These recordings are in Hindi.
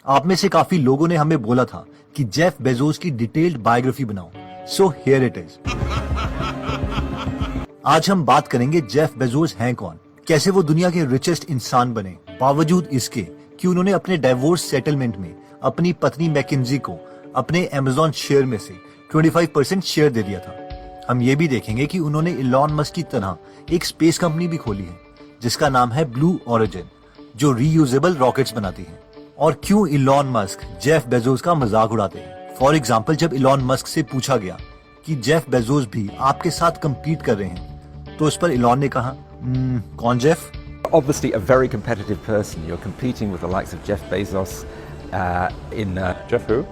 आप में से काफी लोगों ने हमें बोला था कि जेफ बेजोस की डिटेल्ड बायोग्राफी बनाओ, सो हियर इट इज। आज हम बात करेंगे जेफ बेजोस हैं कौन, कैसे वो दुनिया के रिचेस्ट इंसान बने, बावजूद इसके कि उन्होंने अपने डाइवोर्स सेटलमेंट में अपनी पत्नी मैकेंजी को अपने अमेज़न शेयर में से 25% शेयर दे दिया था। हम ये भी देखेंगे कि उन्होंने इलॉन मस्क की तरह एक स्पेस कंपनी भी खोली है जिसका नाम है ब्लू ओरिजिन, जो रीयूजेबल रॉकेट्स बनाती है, और क्यों इलॉन मस्क जेफ बेजोस का मजाक उड़ाते हैं। फॉर एग्जाम्पल, जब इलॉन मस्क से पूछा गया कि जेफ बेजोस भी आपके साथ कम्पीट कर रहे हैं, तो इस पर इलॉन ने कहा, कौन Jeff? Obviously a very competitive person. You're competing with the likes of Jeff Bezos in Jeff who?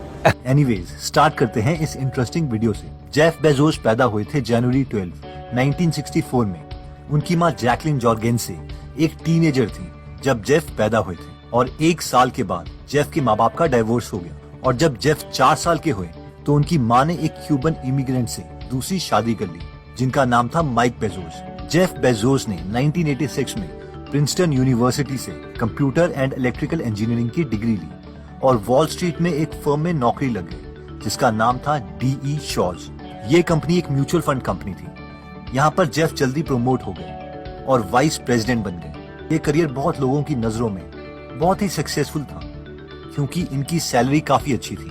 Anyways, start करते हैं इस इंटरेस्टिंग वीडियो से। जेफ बेजोस पैदा हुए थे जनवरी 12, 1964 में। उनकी मां जैकलिन जॉर्गेनसे एक टीनेजर थी जब जेफ पैदा हुए थे, और 1 साल के बाद जेफ के माँ बाप का डाइवोर्स हो गया, और जब जेफ 4 साल के हुए तो उनकी माँ ने एक क्यूबन इमिग्रेंट से दूसरी शादी कर ली जिनका नाम था माइक बेजोस। जेफ बेजोस ने 1986 में प्रिंसटन यूनिवर्सिटी से कंप्यूटर एंड इलेक्ट्रिकल इंजीनियरिंग की डिग्री ली और वॉल स्ट्रीट में एक फर्म में नौकरी लग गई जिसका नाम था DE शॉज। ये कंपनी एक म्यूचुअल फंड कंपनी थी। यहाँ पर जेफ जल्दी प्रमोट हो गए और वाइस प्रेसिडेंट बन गए। ये करियर बहुत लोगों की नजरों में बहुत ही सक्सेसफुल था क्योंकि इनकी सैलरी काफी अच्छी थी,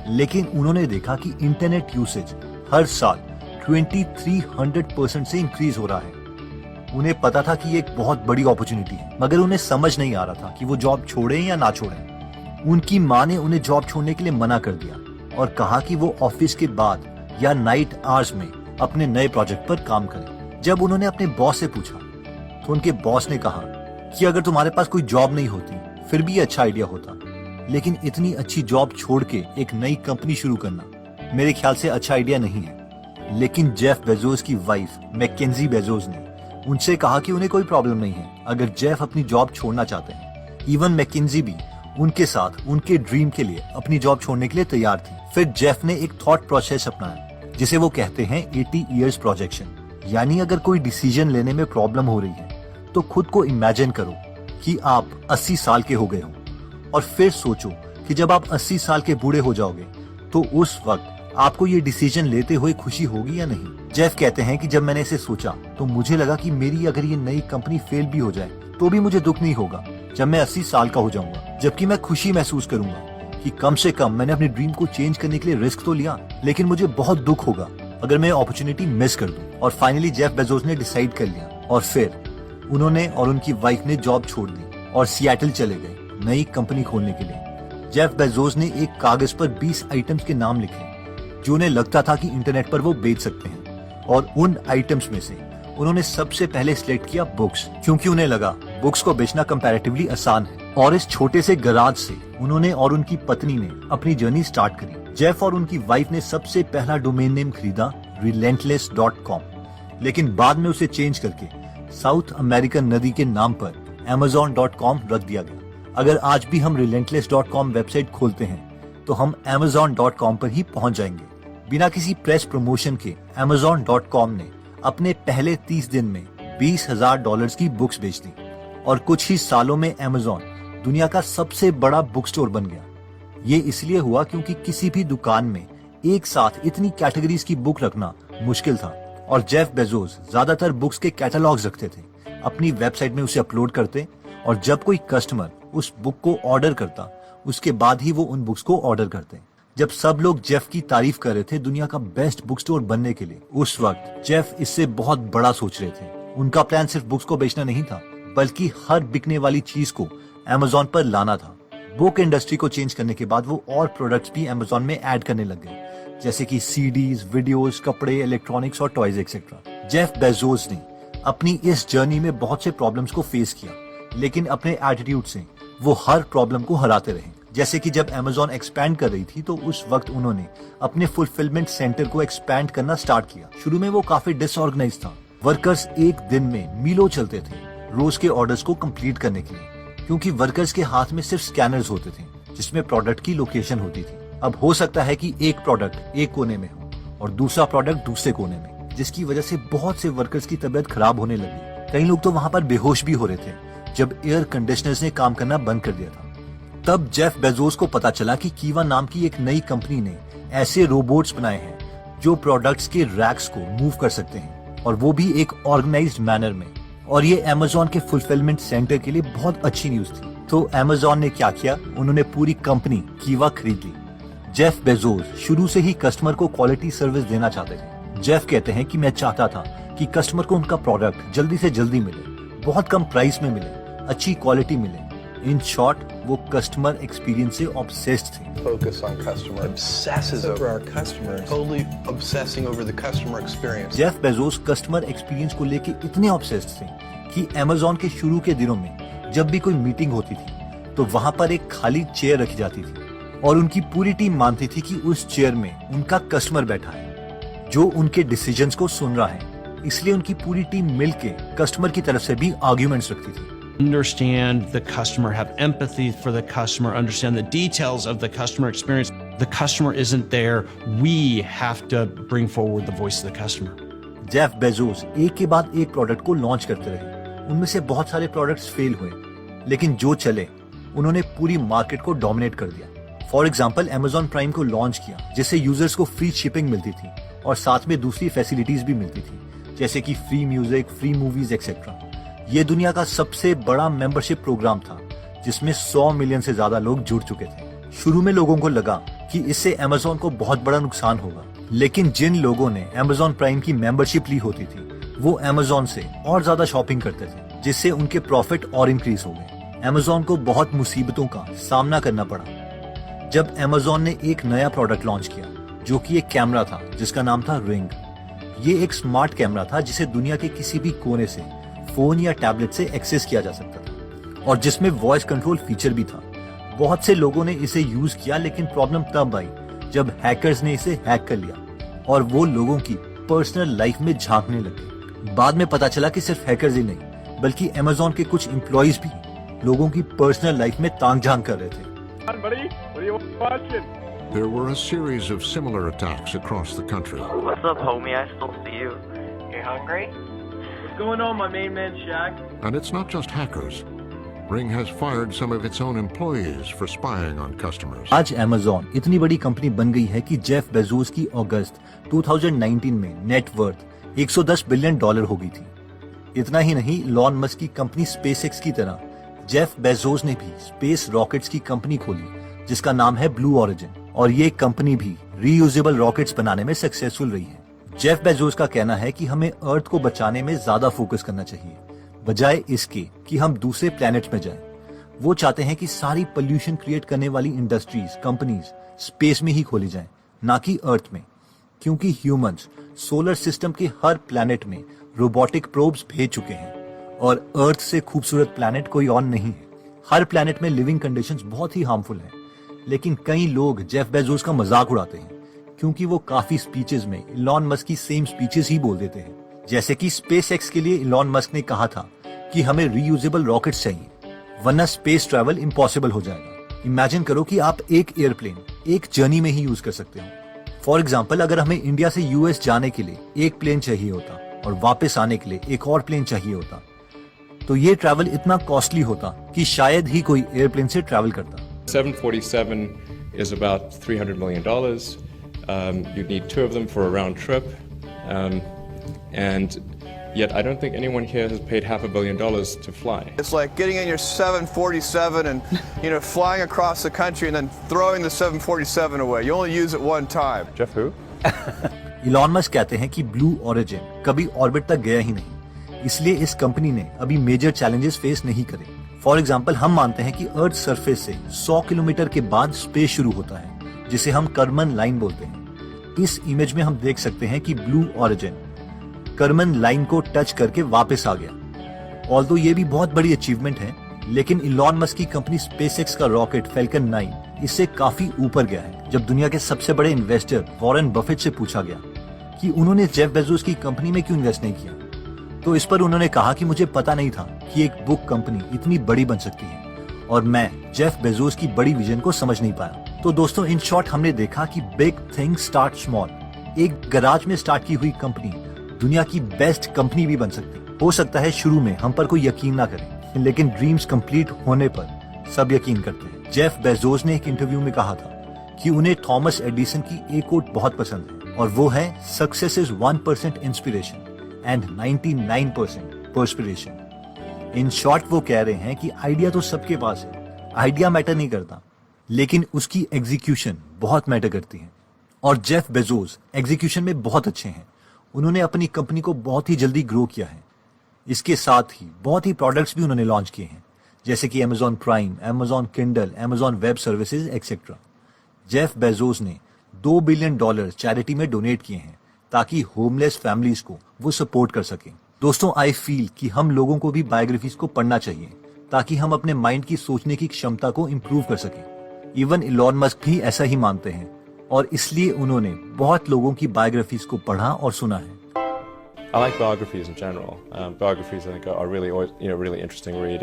लेकिन उन्होंने देखा कि इंटरनेट यूसेज हर साल 2300% से इंक्रीज हो रहा है। उन्हें पता था कि ये एक बहुत बड़ी अपॉर्चुनिटी है, मगर उन्हें समझ नहीं आ रहा था कि वो जॉब छोड़ें या ना छोड़ें। उनकी माँ ने उन्हें जॉब छोड़ने के लिए मना कर दिया और कहा कि वो ऑफिस के बाद या नाइट आवर्स में अपने नए प्रोजेक्ट पर काम करें। जब उन्होंने अपने बॉस से पूछा तो उनके बॉस ने कहा कि अगर तुम्हारे पास कोई जॉब नहीं होती फिर भी ये अच्छा आइडिया होता, लेकिन इतनी अच्छी जॉब छोड़ के एक नई कंपनी शुरू करना मेरे ख्याल से अच्छा आइडिया नहीं है। लेकिन जेफ बेजोस की वाइफ मैकेंजी बेजोस ने उनसे कहा कि उन्हें कोई प्रॉब्लम नहीं है अगर जेफ अपनी जॉब छोड़ना चाहते हैं। इवन मैकेंजी भी उनके साथ उनके ड्रीम के लिए अपनी जॉब छोड़ने के लिए तैयार थी। फिर जेफ ने एक थॉट प्रोसेस अपनाया जिसे वो कहते हैं 80 इयर्स प्रोजेक्शन, यानी अगर कोई डिसीजन लेने में प्रॉब्लम हो रही है तो खुद को इमेजिन करो कि आप 80 साल के हो गए हो, और फिर सोचो कि जब आप 80 साल के बूढ़े हो जाओगे तो उस वक्त आपको ये डिसीजन लेते हुए खुशी होगी या नहीं। जेफ कहते हैं कि जब मैंने इसे सोचा तो मुझे लगा कि मेरी अगर ये नई कंपनी फेल भी हो जाए तो भी मुझे दुख नहीं होगा जब मैं 80 साल का हो जाऊंगा, जबकि मैं खुशी महसूस करूंगा कि कम से कम मैंने अपनी ड्रीम को चेंज करने के लिए रिस्क तो लिया। लेकिन मुझे बहुत दुख होगा अगर मैं अपॉर्चुनिटी मिस कर दूं। और फाइनली जेफ बेजोस ने डिसाइड कर लिया और फिर उन्होंने और उनकी वाइफ ने जॉब छोड़ दी और सिएटल चले गए नई कंपनी खोलने के लिए। जेफ बेजोस ने एक कागज पर 20 आइटम्स के नाम लिखे जो उन्हें लगता था कि इंटरनेट पर वो बेच सकते हैं, और उन आइटम्स में से उन्होंने सबसे पहले सिलेक्ट किया बुक्स, क्योंकि उन्हें लगा बुक्स को बेचना कंपैरेटिवली आसान है। और इस छोटे से गराज से उन्होंने और उनकी पत्नी ने अपनी जर्नी स्टार्ट करी। जेफ और उनकी वाइफ ने सबसे पहला डोमेन नेम खरीदा relentless.com, लेकिन बाद में उसे चेंज करके साउथ अमेरिकन नदी के नाम पर amazon.com रख दिया गया। अगर आज भी हम relentless.com वेबसाइट खोलते हैं तो हम amazon.com पर ही पहुंच जाएंगे। बिना किसी प्रेस प्रमोशन के amazon.com ने अपने पहले 30 दिन में $20,000 की बुक्स बेच दी, और कुछ ही सालों में Amazon दुनिया का सबसे बड़ा बुक स्टोर बन गया। ये इसलिए हुआ क्योंकि किसी भी दुकान में एक साथ इतनी कैटेगरीज की बुक रखना मुश्किल था, और जेफ बेजोस ज्यादातर बुक्स के कैटलॉग्स रखते थे, अपनी वेबसाइट में उसे अपलोड करते, और जब कोई कस्टमर उस बुक को ऑर्डर करता उसके बाद ही वो उन बुक्स को ऑर्डर करते। जब सब लोग जेफ की तारीफ कर रहे थे दुनिया का बेस्ट बुक स्टोर बनने के लिए, उस वक्त जेफ इससे बहुत बड़ा सोच रहे थे। उनका प्लान सिर्फ बुक्स को बेचना नहीं था, बल्कि हर बिकने वाली चीज को Amazon पर लाना था। बुक इंडस्ट्री को चेंज करने के बाद वो और प्रोडक्ट्स भी Amazon में ऐड करने लग गए, जैसे कि CDs, वीडियोस, कपड़े, इलेक्ट्रॉनिक्स और टॉयज एक्सेट्रा। जेफ बेजोस ने अपनी इस जर्नी में बहुत से प्रॉब्लम्स को फेस किया, लेकिन अपने एटीट्यूड से वो हर प्रॉब्लम को हराते रहे। जैसे कि जब Amazon एक्सपैंड कर रही थी तो उस वक्त उन्होंने अपने फुलफिलमेंट सेंटर को एक्सपैंड करना स्टार्ट किया। शुरू में वो काफी डिसऑर्गेनाइज था। वर्कर्स एक दिन में मीलों चलते थे रोज के ऑर्डर्स को कंप्लीट करने के लिए, क्योंकि वर्कर्स के हाथ में सिर्फ स्कैनर्स होते थे जिसमें प्रोडक्ट की लोकेशन होती थी। अब हो सकता है कि एक प्रोडक्ट एक कोने में हो और दूसरा प्रोडक्ट दूसरे कोने में, जिसकी वजह से बहुत से वर्कर्स की तबीयत खराब होने लगी। कई लोग तो वहाँ पर बेहोश भी हो रहे थे जब एयर कंडीशनर्स ने काम करना बंद कर दिया था। तब जेफ बेजोस को पता चला कि कीवा नाम की एक नई कंपनी ने ऐसे रोबोट्स बनाए हैं जो प्रोडक्ट्स के रैक्स को मूव कर सकते हैं, और वो भी एक ऑर्गेनाइज्ड मैनर में। और ये अमेज़न के फुलफिलमेंट सेंटर के लिए बहुत अच्छी न्यूज थी। तो अमेज़न ने क्या किया, उन्होंने पूरी कंपनी कीवा खरीद ली। जेफ बेजोस शुरू से ही कस्टमर को क्वालिटी सर्विस देना चाहते थे। जेफ कहते हैं कि मैं चाहता था कि कस्टमर को उनका प्रोडक्ट जल्दी से जल्दी मिले, बहुत कम प्राइस में मिले, अच्छी क्वालिटी मिले। इन शॉर्ट वो कस्टमर एक्सपीरियंस से ऑब्सेस्ड थे। Focus on customer. Obsesses over our customers. Totally obsessing over the customer experience. Jeff Bezos customer experience को लेके इतने ऑब्सेस्ड थे कि अमेज़न के शुरू के दिनों में जब भी कोई मीटिंग होती थी तो वहां पर एक खाली चेयर रखी जाती थी और उनकी पूरी टीम मानती थी कि उस चेयर में उनका कस्टमर बैठा है जो उनके डिसीजंस को सुन रहा है। इसलिए उनकी पूरी टीम मिलके कस्टमर की तरफ से भी आर्ग्यूमेंट्स रखती थी। Understand the customer, have empathy for the customer, understand the details of the customer experience. The customer isn't there. We have to bring forward the voice of the customer. Jeff Bezos एक के बाद एक प्रोडक्ट को लॉन्च करते रहे। उनमें से बहुत सारे प्रोडक्ट्स फेल हुए, लेकिन जो चले उन्होंने पूरी मार्केट को डोमिनेट कर दिया। फॉर एग्जाम्पल अमेज़न प्राइम को लॉन्च किया, जिससे यूजर्स को फ्री शिपिंग मिलती थी और साथ में दूसरी फैसिलिटीज भी मिलती थी, जैसे कि free music, free movies etcetera. ये दुनिया का सबसे बड़ा मेंबरशिप प्रोग्राम था जिसमें 100 मिलियन से ज्यादा लोग जुड़ चुके थे। शुरू में लोगों को लगा कि इससे अमेज़न को बहुत बड़ा नुकसान होगा, लेकिन जिन लोगों ने अमेज़न प्राइम की मेंबरशिप ली होती थी वो अमेज़न से और ज्यादा शॉपिंग करते थे, जिससे उनके प्रॉफिट और इंक्रीज हो गए। अमेज़न को बहुत मुसीबतों का सामना करना पड़ा जब अमेज़न ने एक नया प्रोडक्ट लॉन्च किया, जो कि एक कैमरा था जिसका नाम था रिंग। ये एक स्मार्ट कैमरा था जिसे दुनिया के किसी भी कोने से फोन या टैबलेट से एक्सेस किया जा सकता था और जिसमें वॉइस कंट्रोल फीचर भी था। बहुत से लोगों ने इसे यूज किया, लेकिन प्रॉब्लम तब आई जब हैकर्स ने इसे हैक कर लिया और वो लोगों की पर्सनल लाइफ में झांकने लगे। बाद में पता चला कि सिर्फ हैकर्स ही नहीं, बल्कि अमेज़न के कुछ एम्प्लॉइज भी लोगों की पर्सनल लाइफ में ताक झांक कर रहे थे। There were a series of similar attacks across the country. What's up, homie? I still see you. You hungry? What's going on, my main man, Shaq? And it's not just hackers. Ring has fired some of its own employees for spying on customers. आज अमेज़न इतनी बड़ी कंपनी बन गई है कि जेफ बेजोस की अगस्त 2019 में नेट वर्थ $110 बिलियन हो गई थी। इतना ही नहीं, इलॉन मस्क की कंपनी स्पेसएक्स की तरह जेफ बेजोस ने भी स्पेस रॉकेट्स की कंपनी खोली जिसका नाम है ब्लू ऑरिजिन, और ये कंपनी भी रीयूजेबल रॉकेट्स बनाने में सक्सेसफुल रही है। जेफ बेजोस का कहना है कि हमें अर्थ को बचाने में ज्यादा फोकस करना चाहिए, बजाय इसके कि हम दूसरे प्लैनेट्स में जाएं। वो चाहते हैं कि सारी पोल्यूशन क्रिएट करने वाली इंडस्ट्रीज, कंपनीज स्पेस में ही खोली जाएं, ना कि अर्थ में, क्योंकि ह्यूमंस सोलर सिस्टम के हर प्लैनेट में रोबोटिक प्रोब्स भेज चुके हैं और अर्थ से खूबसूरत प्लैनेट कोई और नहीं है। हर प्लैनेट में लिविंग कंडीशंस बहुत ही हार्मफुल हैं, लेकिन कई लोग जेफ बेजोस का मजाक उड़ाते हैं क्योंकि वो काफी स्पीचेस में इलॉन मस्क की सेम स्पीचेस ही बोल देते हैं। जैसे कि स्पेसएक्स के लिए इलॉन मस्क ने कहा था कि हमें रीयूजेबल रॉकेट्स चाहिए, वरना स्पेस ट्रैवल इम्पॉसिबल हो जाएगा। इमेजिन करो कि आप एक एयरप्लेन एक जर्नी में ही यूज कर सकते हो। फॉर एग्जाम्पल, अगर हमें इंडिया से यूएस जाने के लिए एक प्लेन चाहिए होता और वापस आने के लिए एक और प्लेन चाहिए होता, तो ये ट्रैवल इतना कॉस्टली होता कि शायद ही कोई एयरप्लेन से ट्रैवल करता। 747 is about $300 million. You'd need 2 of them for a round trip. And yet I don't think anyone here has paid $500 million to fly. It's like getting in your 747 and, flying across the country and then throwing the 747 away. You only use it one time. Jeff who? Elon Musk कहते हैं कि ब्लू ऑरिजिन कभी ऑर्बिट तक गया ही नहीं, इसलिए इस कंपनी ने अभी मेजर चैलेंजेस फेस नहीं करे। फॉर एग्जाम्पल, हम मानते हैं कि अर्थ सरफेस से 100 किलोमीटर के बाद स्पेस शुरू होता है, जिसे हम कर्मन लाइन बोलते हैं। इस इमेज में हम देख सकते हैं कि ब्लू ऑरिजिन कर्मन लाइन को टच करके वापस आ गया। ऑल्दो ये भी बहुत बड़ी अचीवमेंट है, लेकिन इलॉन मस्क की कंपनी स्पेसएक्स का रॉकेट फैल्कन 9 इससे काफी ऊपर गया है। जब दुनिया के सबसे बड़े इन्वेस्टर वॉरेन बफेट से पूछा गया कि उन्होंने जेफ बेजोस की कंपनी में क्यों इन्वेस्ट नहीं किया, तो इस पर उन्होंने कहा कि मुझे पता नहीं था कि एक बुक कंपनी इतनी बड़ी बन सकती है और मैं जेफ बेजोस की बड़ी विजन को समझ नहीं पाया। तो दोस्तों, इन शॉर्ट हमने देखा कि बिग थिंग स्टार्ट स्मॉल। एक गराज में स्टार्ट की हुई कंपनी दुनिया की बेस्ट कंपनी भी बन सकती है। हो सकता है शुरू में हम पर कोई यकीन ना करे, लेकिन ड्रीम्स कंप्लीट होने पर सब यकीन करते हैं। जेफ बेजोस ने एक इंटरव्यू में कहा था कि उन्हें थॉमस एडिसन की एक कोट बहुत पसंद है और वो है success is 1% inspiration and 99% perspiration. In short वो कह रहे हैं कि आइडिया तो सबके पास है, आइडिया मैटर नहीं करता, लेकिन उसकी एग्जीक्यूशन बहुत मैटर करती है। और जेफ बेजोस एग्जीक्यूशन में बहुत अच्छे हैं। उन्होंने अपनी कंपनी को बहुत ही जल्दी ग्रो किया है। इसके साथ ही बहुत ही प्रोडक्ट्स भी उन्होंने लॉन्च किए हैं, जैसे कि Amazon prime, Amazon Kindle, Amazon web services etcetera. Jeff Bezos ने $2 बिलियन चैरिटी में डोनेट किए हैं ताकि होमलेस फैमिलीज को वो सपोर्ट कर सकें। दोस्तों, आई फील कि हम लोगों को भी बायोग्राफीज को पढ़ना चाहिए ताकि हम अपने माइंड की सोचने की क्षमता को इम्प्रूव कर सकें। इवन इलॉन मस्क भी ऐसा ही मानते हैं और इसलिए उन्होंने बहुत लोगों की बायोग्राफीज को पढ़ा और सुना है। I like biographies in general. Biographies, I think, are really, really interesting read.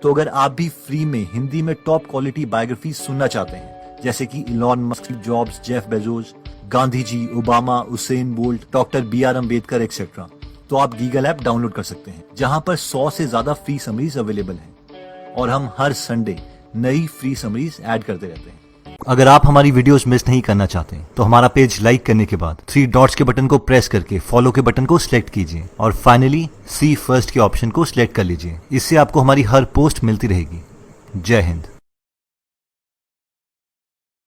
तो अगर आप भी फ्री में हिंदी में टॉप क्वालिटी बायोग्राफी सुनना चाहते हैं, जैसे कि Elon Musk, Jobs, Jeff Bezos, Gandhi ji, Obama, Usain Bolt, doctor B.R. Ambedkar etcetera, तो आप गीगल ऐप डाउनलोड कर सकते हैं, जहां पर 100 से ज्यादा फ्री समरीज अवेलेबल हैं और हम हर संडे नई फ्री समरीज ऐड करते रहते हैं। अगर आप हमारी वीडियोस मिस नहीं करना चाहते तो हमारा पेज लाइक करने के बाद 3 डॉट्स के बटन को प्रेस करके फॉलो के बटन को सिलेक्ट कीजिए और फाइनली सी फर्स्ट के ऑप्शन को सिलेक्ट कर लीजिए। इससे आपको हमारी हर पोस्ट मिलती रहेगी। जय हिंद।